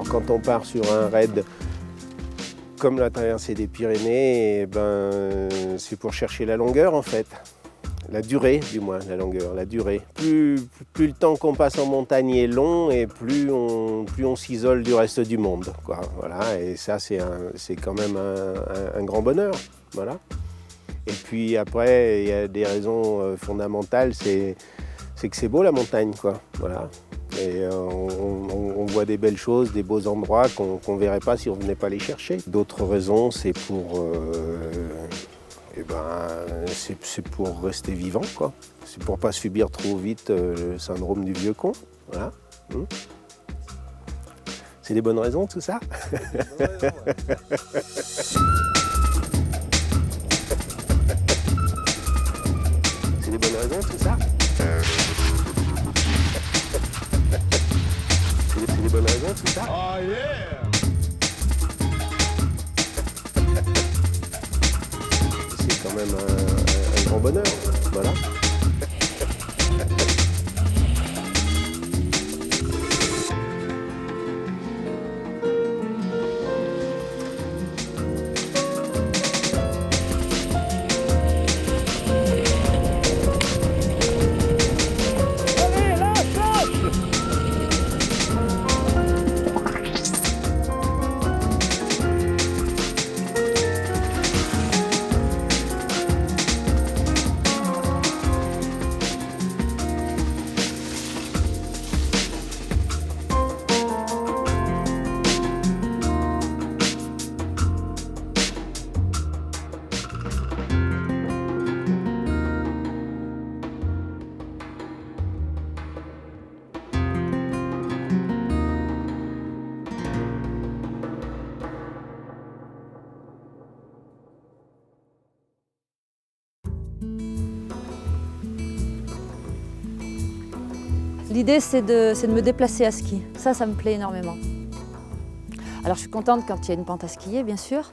Quand on part sur un raid comme la traversée des Pyrénées, eh ben, c'est pour chercher la longueur en fait. La durée du moins, la longueur, la durée. Plus le temps qu'on passe en montagne est long et plus on s'isole du reste du monde, quoi. Voilà, et ça c'est quand même un grand bonheur. Voilà. Et puis après, il y a des raisons fondamentales, c'est que c'est beau la montagne, quoi. Voilà. Et on voit des belles choses, des beaux endroits qu'on ne verrait pas si on ne venait pas les chercher. D'autres raisons, c'est pour rester vivant, quoi. C'est pour ne pas subir trop vite le syndrome du vieux con. Voilà. C'est des bonnes raisons, tout ça. C'est des bonnes raisons, tout ça. C'est des bonnes raisons, tout ça. Oh yeah! C'est quand même un grand bonheur, voilà. L'idée, c'est de me déplacer à ski. Ça me plaît énormément. Alors, je suis contente quand il y a une pente à skier, bien sûr,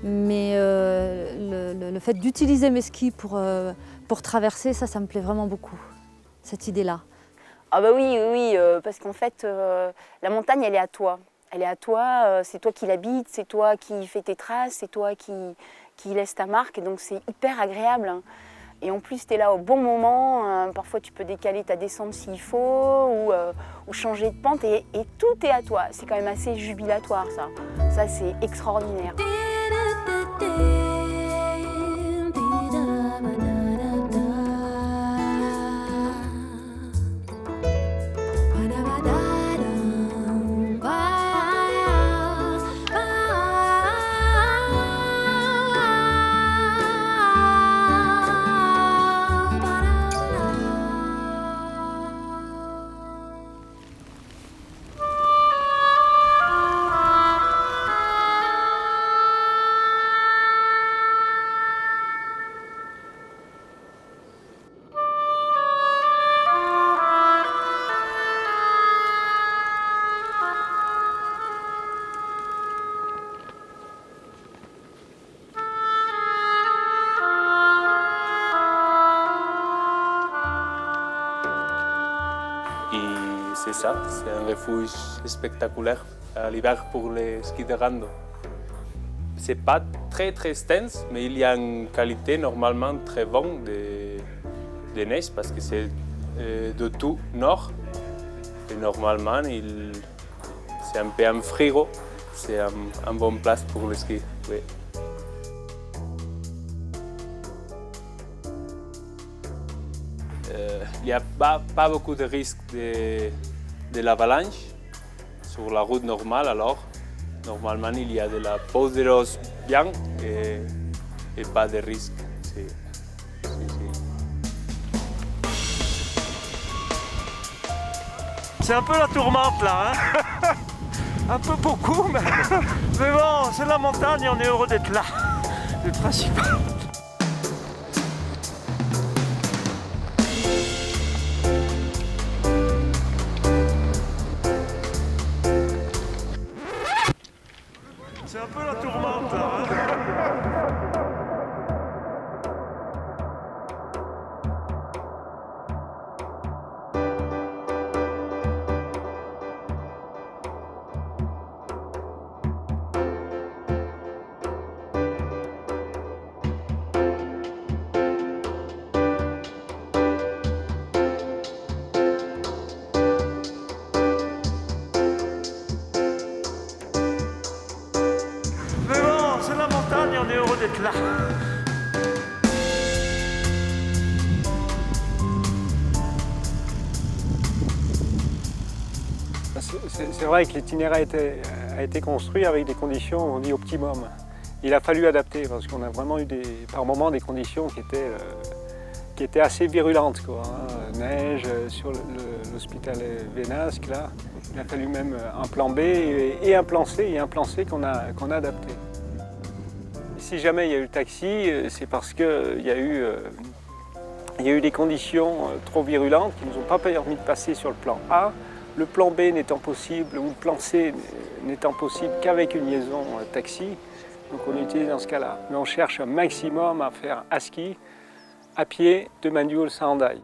mais le fait d'utiliser mes skis pour traverser, ça me plaît vraiment beaucoup, cette idée-là. Ah bah oui, parce qu'en fait, la montagne, elle est à toi. Elle est à toi, c'est toi qui l'habites, c'est toi qui fais tes traces, c'est toi qui laisse ta marque, et donc c'est hyper agréable. Et en plus, tu es là au bon moment, parfois tu peux décaler ta descente s'il faut, ou changer de pente, et tout est à toi. C'est quand même assez jubilatoire, ça. Ça, c'est extraordinaire. c'est ça, c'est un refuge spectaculaire à l'hiver pour les skis de rando. C'est pas très extense, mais il y a une qualité normalement très bonne de neige parce que c'est de tout nord. Et normalement, c'est un peu un frigo, c'est un bonne place pour le ski. Oui. Il n'y a pas beaucoup de risques de l'avalanche sur la route normale alors. Normalement, il y a de la pose de rose bien et pas de risque. C'est un peu la tourmente là, hein. Un peu beaucoup, mais bon, c'est la montagne et on est heureux d'être là. C'est le principal. C'est un peu la tourmente là, hein. Mais bon, c'est la montagne et on est heureux d'être là. C'est vrai que l'itinéraire a été construit avec des conditions, on dit, optimum. Il a fallu adapter parce qu'on a vraiment eu par moments des conditions qui étaient assez virulentes, quoi, hein. Neige sur l'hôpital Vénasque, là. Il a fallu même un plan B et un plan C, qu'on a adapté. Si jamais il y a eu le taxi, c'est parce qu'il y a eu des conditions trop virulentes qui ne nous ont pas permis de passer sur le plan A. Le plan B n'étant possible, ou le plan C n'étant possible qu'avec une liaison taxi. Donc on utilise dans ce cas-là. Mais on cherche un maximum à faire à ski, à pied, de Mandioules à Hendaye.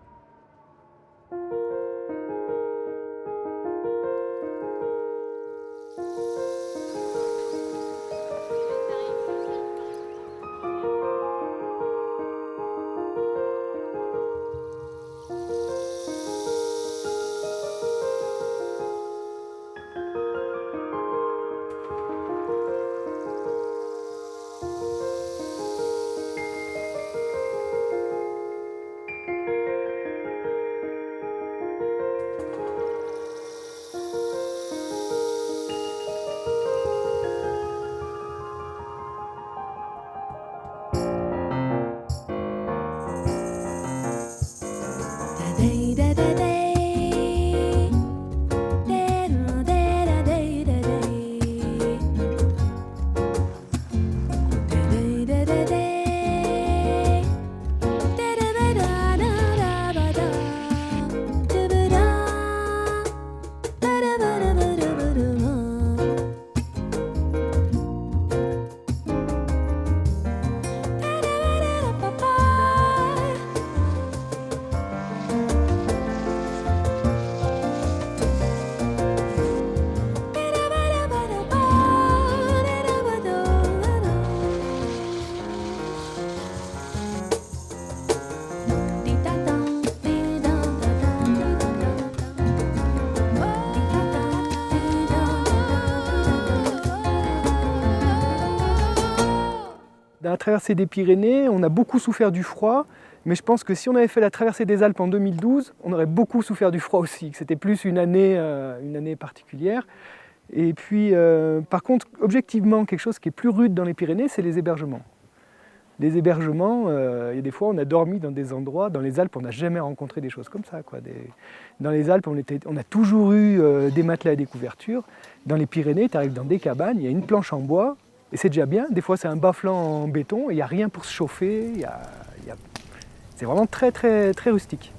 Dans la traversée des Pyrénées, on a beaucoup souffert du froid, mais je pense que si on avait fait la traversée des Alpes en 2012, on aurait beaucoup souffert du froid aussi, que c'était plus une année particulière. Et puis, par contre, objectivement, quelque chose qui est plus rude dans les Pyrénées, c'est les hébergements. Les hébergements, il y a des fois, on a dormi dans des endroits, dans les Alpes, on n'a jamais rencontré des choses comme ça, quoi. Dans les Alpes, on a toujours eu des matelas et des couvertures. Dans les Pyrénées, tu arrives dans des cabanes, il y a une planche en bois, et c'est déjà bien. Des fois, c'est un bas-flanc en béton, et il n'y a rien pour se chauffer. C'est vraiment très, très, très rustique.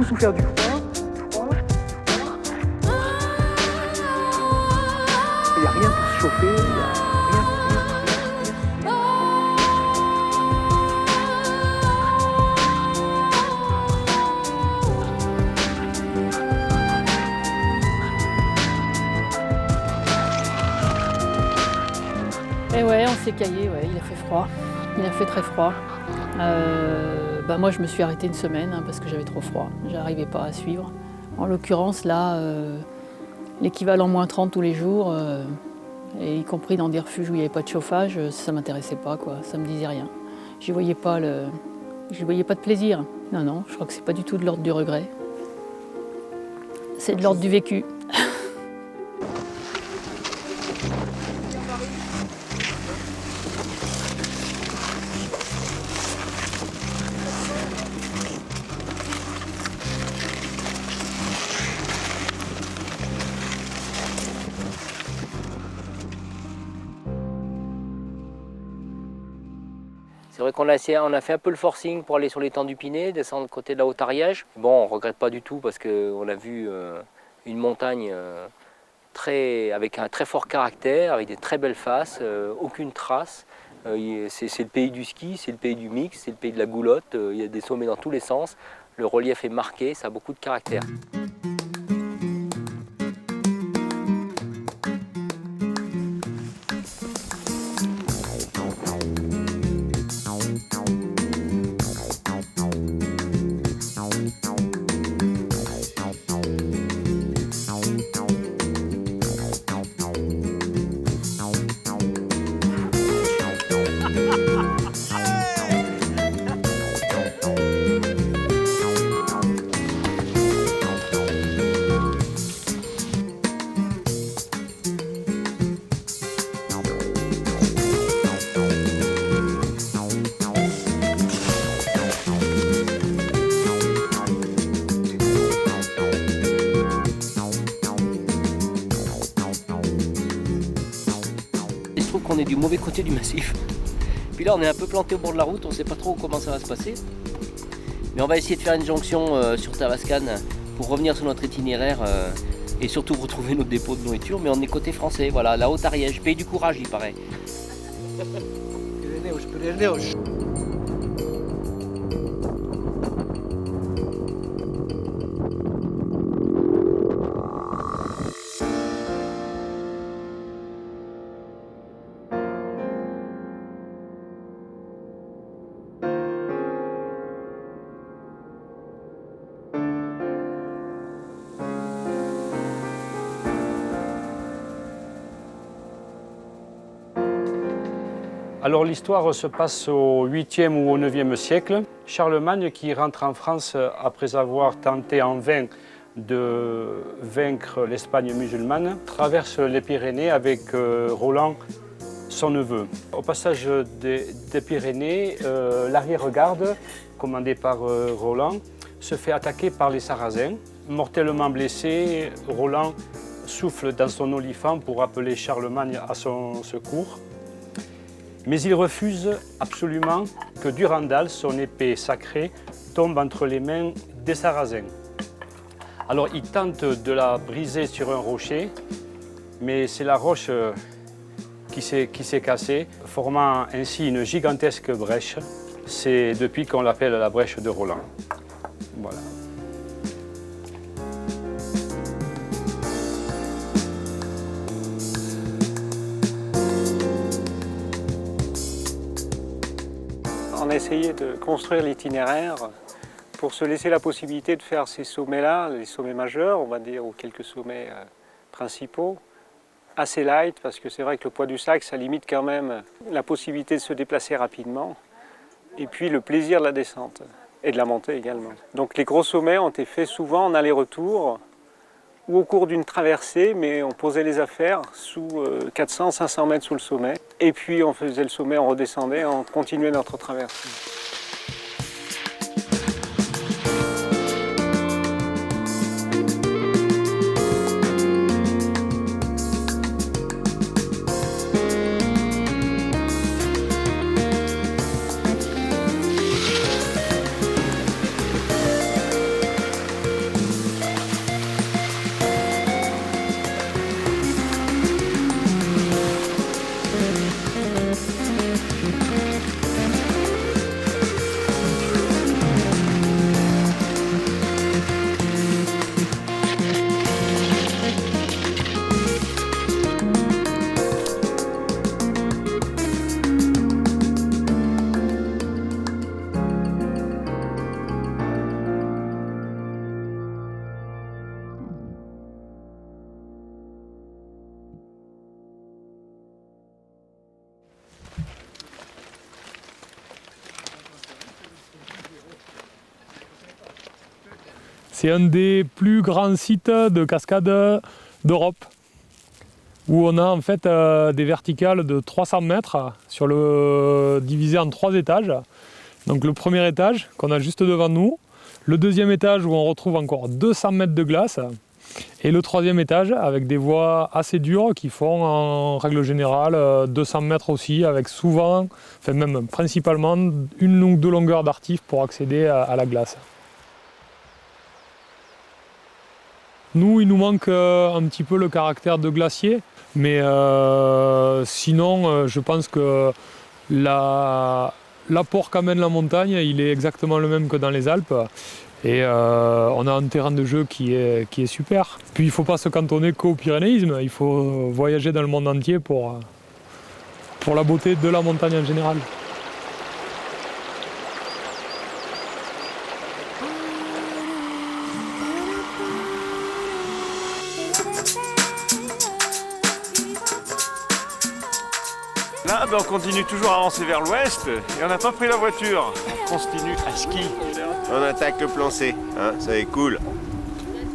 beaucoup souffert du froid. Il n'y a rien pour se chauffer, il n'y a rien. Et ouais, on s'est caillé, ouais, il a fait froid. Il a fait très froid. Moi, je me suis arrêtée une semaine parce que j'avais trop froid. Je n'arrivais pas à suivre. En l'occurrence, là, l'équivalent moins 30 tous les jours, et y compris dans des refuges où il n'y avait pas de chauffage, ça ne m'intéressait pas, quoi. Ça ne me disait rien. Je n'y voyais pas de plaisir. Non, non, je crois que ce n'est pas du tout de l'ordre du regret. C'est de l'ordre du vécu. C'est vrai qu'on a fait un peu le forcing pour aller sur l'étang du Pinet, descendre côté de la Haute-Ariège. Bon, on ne regrette pas du tout parce qu'on a vu une montagne avec un très fort caractère, avec des très belles faces, aucune trace. C'est le pays du ski, c'est le pays du mix, c'est le pays de la goulotte. Il y a des sommets dans tous les sens. Le relief est marqué, ça a beaucoup de caractère. Je trouve qu'on est du mauvais côté du massif. Puis là on est un peu planté au bord de la route, on ne sait pas trop comment ça va se passer. Mais on va essayer de faire une jonction sur Tavascan pour revenir sur notre itinéraire et surtout retrouver notre dépôt de nourriture. Mais on est côté français, voilà, la Haute-Ariège, pays du courage il paraît. Alors l'histoire se passe au 8e ou au 9e siècle. Charlemagne, qui rentre en France après avoir tenté en vain de vaincre l'Espagne musulmane, traverse les Pyrénées avec Roland, son neveu. Au passage des Pyrénées, l'arrière-garde, commandé par Roland, se fait attaquer par les Sarrasins. Mortellement blessé, Roland souffle dans son olifant pour appeler Charlemagne à son secours. Mais il refuse absolument que Durandal, son épée sacrée, tombe entre les mains des Sarrasins. Alors il tente de la briser sur un rocher, mais c'est la roche qui s'est cassée, formant ainsi une gigantesque brèche. C'est depuis qu'on l'appelle la brèche de Roland. Voilà. On a essayé de construire l'itinéraire pour se laisser la possibilité de faire ces sommets-là, les sommets majeurs, on va dire, ou quelques sommets principaux, assez light, parce que c'est vrai que le poids du sac, ça limite quand même la possibilité de se déplacer rapidement, et puis le plaisir de la descente, et de la montée également. Donc les gros sommets ont été faits souvent en aller-retour, ou au cours d'une traversée, mais on posait les affaires sous 400-500 mètres sous le sommet. Et puis on faisait le sommet, on redescendait, on continuait notre traversée. C'est un des plus grands sites de cascade d'Europe, où on a en fait des verticales de 300 mètres divisées en 3 étages. Donc le premier étage qu'on a juste devant nous, le deuxième étage où on retrouve encore 200 mètres de glace, et le troisième étage avec des voies assez dures qui font en règle générale 200 mètres aussi, avec souvent, enfin même principalement, 1 ou 2 longueurs d'artif pour accéder à la glace. Nous, il nous manque un petit peu le caractère de glacier, mais sinon, je pense que l'apport qu'amène la montagne, il est exactement le même que dans les Alpes. Et on a un terrain de jeu qui est super. Puis il ne faut pas se cantonner qu'au pyrénéisme, il faut voyager dans le monde entier pour la beauté de la montagne en général. Là, on continue toujours à avancer vers l'ouest et on n'a pas pris la voiture. On continue à ski. On attaque le plan C, hein, ça est cool.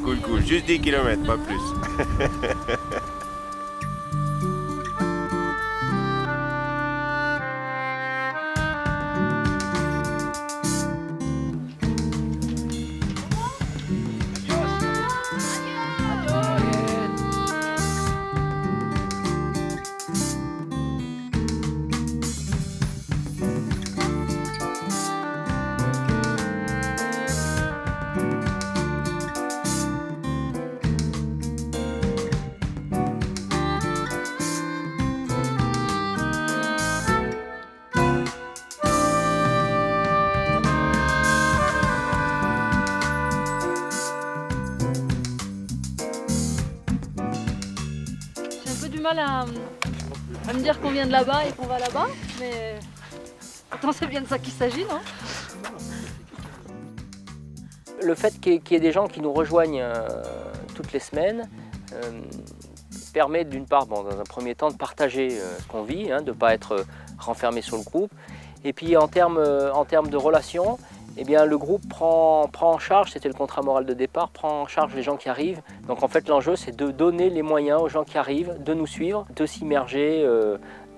Cool, juste 10 km, pas plus. À me dire qu'on vient de là-bas et qu'on va là-bas, mais pourtant c'est bien de ça qu'il s'agit, non? Le fait qu'il y ait des gens qui nous rejoignent toutes les semaines permet d'une part, dans un premier temps, de partager ce qu'on vit, de ne pas être renfermé sur le groupe. Et puis en termes de relations, eh bien, le groupe prend en charge, c'était le contrat moral de départ, prend en charge les gens qui arrivent. Donc en fait l'enjeu c'est de donner les moyens aux gens qui arrivent de nous suivre, de s'immerger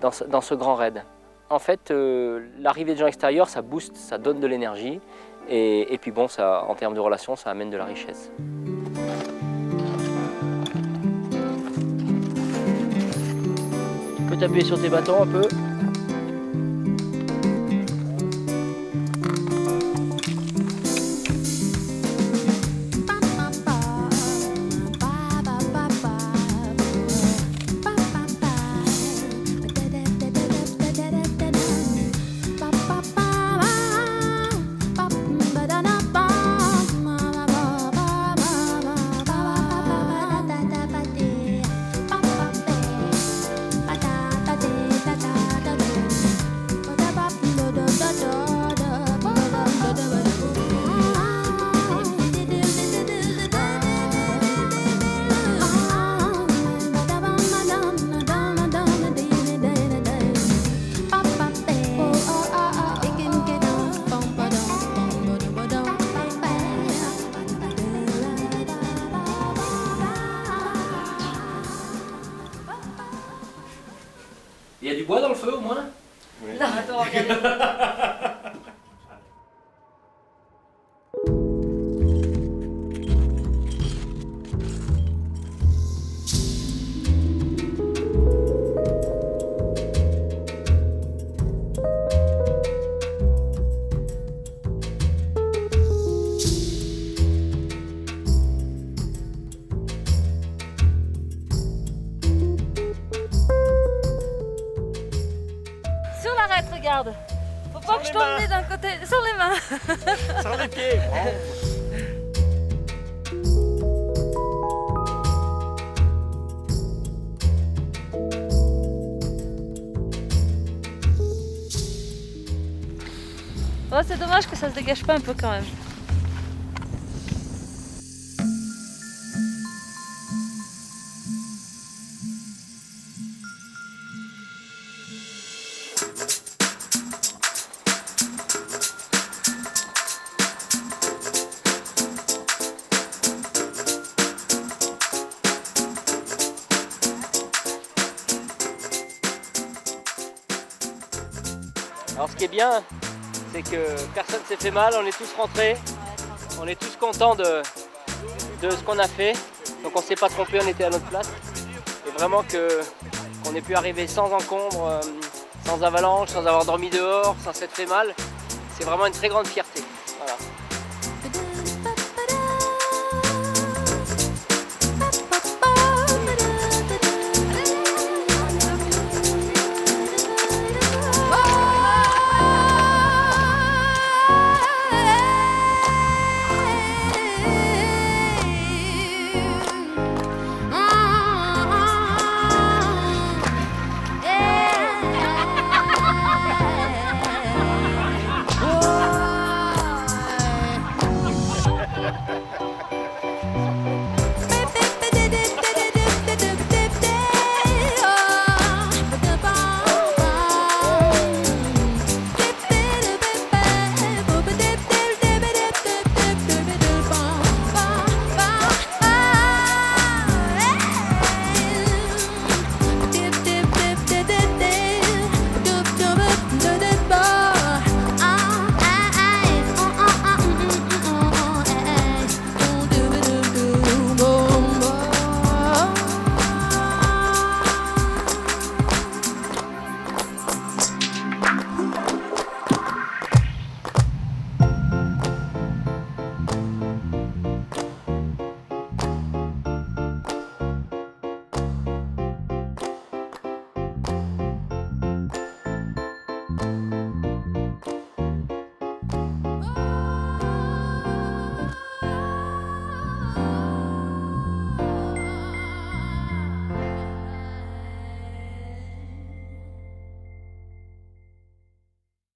dans ce grand raid. En fait l'arrivée de gens extérieurs ça booste, ça donne de l'énergie et puis bon, ça, en termes de relations ça amène de la richesse. Tu peux t'appuyer sur tes bâtons un peu. Il y a du bois dans le feu au moins? Oui. Non, attends, regardez. Regarde, faut pas que je tombe d'un côté, sur les mains. Sur les pieds. Oh, c'est dommage que ça se dégage pas un peu quand même. Alors ce qui est bien, c'est que personne ne s'est fait mal, on est tous rentrés, on est tous contents de ce qu'on a fait. Donc on ne s'est pas trompé, on était à notre place. Et vraiment qu'on ait pu arriver sans encombre, sans avalanche, sans avoir dormi dehors, sans s'être fait mal, c'est vraiment une très grande fierté.